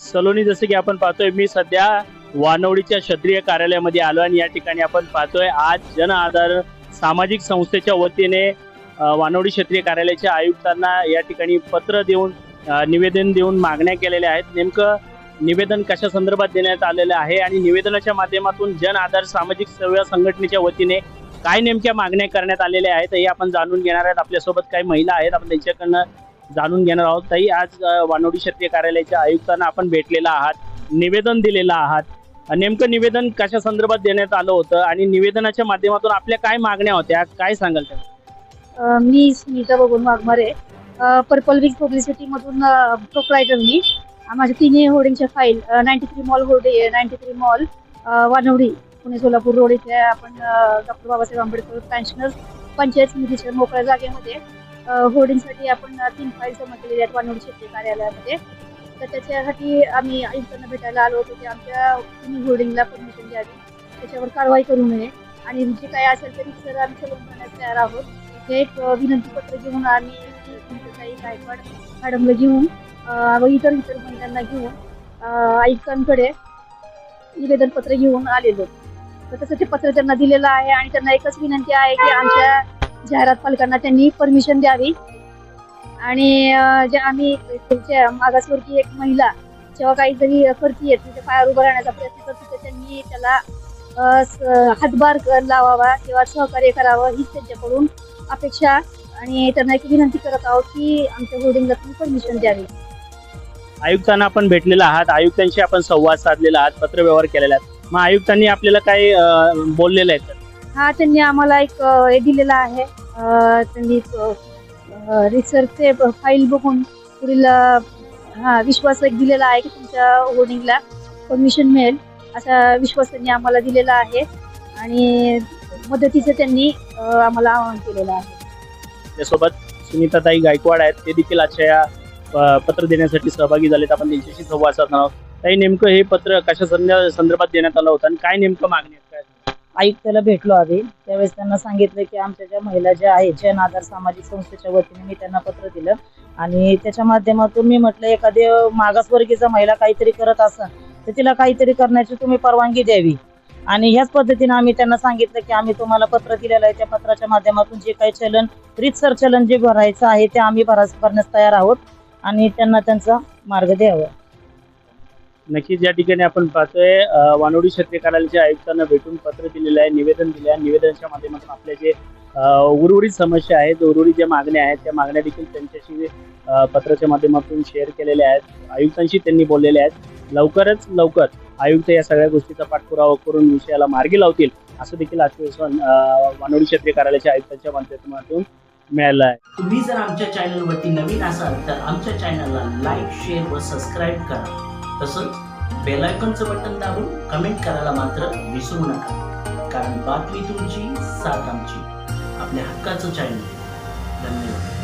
सलोनी, जसं की आपण पाहतोय, मी सध्या वानवडीच्या क्षत्रिय कार्यालयामध्ये आलो आणि या ठिकाणी आपण पाहतोय आज जन आधार सामाजिक संस्थेच्या वतीने वानवडी क्षत्रिय कार्यालयाच्या आयुक्तांना या ठिकाणी पत्र देऊन निवेदन देऊन मागण्या केलेल्या आहेत। नेमकं निवेदन कशा संदर्भात देण्यात आलेलं आहे आणि निवेदनाच्या माध्यमातून जन आधार सामाजिक सेवा संघटनेच्या वतीने काय नेमक्या मागण्या करण्यात आलेल्या आहेत हे आपण जाणून घेणार आहेत। आपल्यासोबत काही महिला आहेत, आपण त्यांच्याकडनं जाणून घेणार आहोत। ताई, आज वानवडी क्षत्रिय कार्यालयाच्या आयुक्तांना आपण भेटलेला आहात, निवेदन दिलेलं आहात, नेमकं निवेदन कशा संदर्भात देण्यात आलं होतं आणि निवेदनाच्या माध्यमातून आपल्या काय मागण्या होत्या, काय सांगाल त्या? मी Sunita Baban Waghmare, purple week publicity मधून प्रोप्रायटर मी। माझ्या तिन्ही होर्डिंगच्या file 93 mall hoarding 93 mall Wanwadi Pune Solapur road इथे आपण डॉक्टर बाबासाहेब आंबेडकर पेन्शनर्स पंचायत समितीच्या मोकळ्या जागेमध्ये होर्डिंगसाठी आपण 3 फाईल जमा केलेल्या आहेत वानवडी क्षत्रिय कार्यालयामध्ये। तर त्याच्यासाठी आम्ही आयुक्तांना भेटायला आलो होतो की आमच्या तिन्ही होर्डिंगला परमिशन द्यावी, त्याच्यावर कारवाई करू नये आणि जे काय असेल तरी सर आम्ही चलवून करण्यास तयार आहोत। हे एक विनंती पत्र घेऊन आम्ही काही गायकवाड मॅडमला घेऊन व इतर महिलांना घेऊन आयुक्तांकडे निवेदन पत्र घेऊन आलेलो। तर तसं ते पत्र त्यांना दिलेलं आहे आणि त्यांना एकच विनंती आहे की आमच्या जाहिरात पालकांना त्यांनी परमिशन द्यावी आणि जे आम्ही मागासवर्गीय एक महिला जेव्हा काहीतरी करते तिथे पायावर उभं राहण्याचा प्रयत्न करते तर त्यांनी त्याला हातभार लावावा किंवा सहकार्य करावं हीच त्यांच्याकडून अपेक्षा आणि त्यांना एक विनंती करत आहोत की आमच्या होर्डिंगला तुम्ही परमिशन द्यावी। आयुक्तांना आपण भेटलेला आहात, आयुक्तांशी आपण संवाद साधलेला आहात, पत्रव्यवहार केलेला आहे, मग आयुक्तांनी आपल्याला काय बोललेलं आहे? हा, त्यांनी आम्हाला एक हे दिलेला आहे, त्यांनी रिसर्चचे फाईल बघून पुढील विश्वास एक दिलेला आहे की तुमच्या होर्डिंगला परमिशन मिळेल असा विश्वास त्यांनी आम्हाला दिलेला आहे आणि मदतीचं त्यांनी आम्हाला आवाहन केलेलं आहे। त्यासोबत सुनीताताई गायकवाड आहेत, ते देखील आजच्या या पत्र देण्यासाठी सहभागी झालेत। आपण त्यांच्याशी संवाद साधणार आहोत। ताई, नेमकं हे पत्र कशा संदर्भात देण्यात आलं होतं आणि काय नेमकं मागणी आहे? काय आयुक्ताला भेटलो आधी, त्यावेळेस त्यांना सांगितलं की आमच्या ज्या महिला ज्या आहेत जन आधार सामाजिक संस्थेच्या वतीने मी त्यांना पत्र दिलं आणि त्याच्या माध्यमातून मी म्हटलं एखादी मागासवर्गीय महिला काहीतरी करत असेल तर तिला काहीतरी करण्याची तुम्ही परवानगी द्यावी आणि ह्याच पद्धतीने आम्ही त्यांना सांगितलं की आम्ही तुम्हाला पत्र दिलेलं आहे, त्या पत्राच्या माध्यमातून जे काही चलन रीतसर चलन जे भरायचं आहे ते आम्ही भरण्यास तयार आहोत आणि त्यांना त्यांचा मार्ग द्यावा। नक्कीच या ठिकाणी आपण पाहतोय वानवडी क्षत्रिय कार्यालयाच्या आयुक्तांना भेटून पत्र दिलेलं आहे, निवेदन दिले आहे। निवेदनाच्या माध्यमातून आपल्या जे उर्वरित समस्या आहेत, उर्वरित ज्या मागण्या आहेत त्या मागण्या देखील त्यांच्याशी पत्राच्या माध्यमातून शेअर केलेल्या आहेत, आयुक्तांशी त्यांनी बोललेले आहेत। लवकरच लवकर आयुक्त या सगळ्या गोष्टीचा पाठपुरावा करून विषयाला मार्गी लावतील असं देखील आश्वासन वानवडी क्षत्रिय कार्यालयाच्या आयुक्तांच्या माध्यमातून मिळालं आहे। तुम्ही जर आमच्या चॅनलवरती नवीन असाल तर आमच्या चॅनलला लाईक, शेअर व सबस्क्राईब करा। तसंच बेल आयकॉनचं बटन दाबून कमेंट करायला मात्र विसरू नका, कारण बातमी तुमची, साथ आमची, आपल्या हक्काचं चॅनल। धन्यवाद।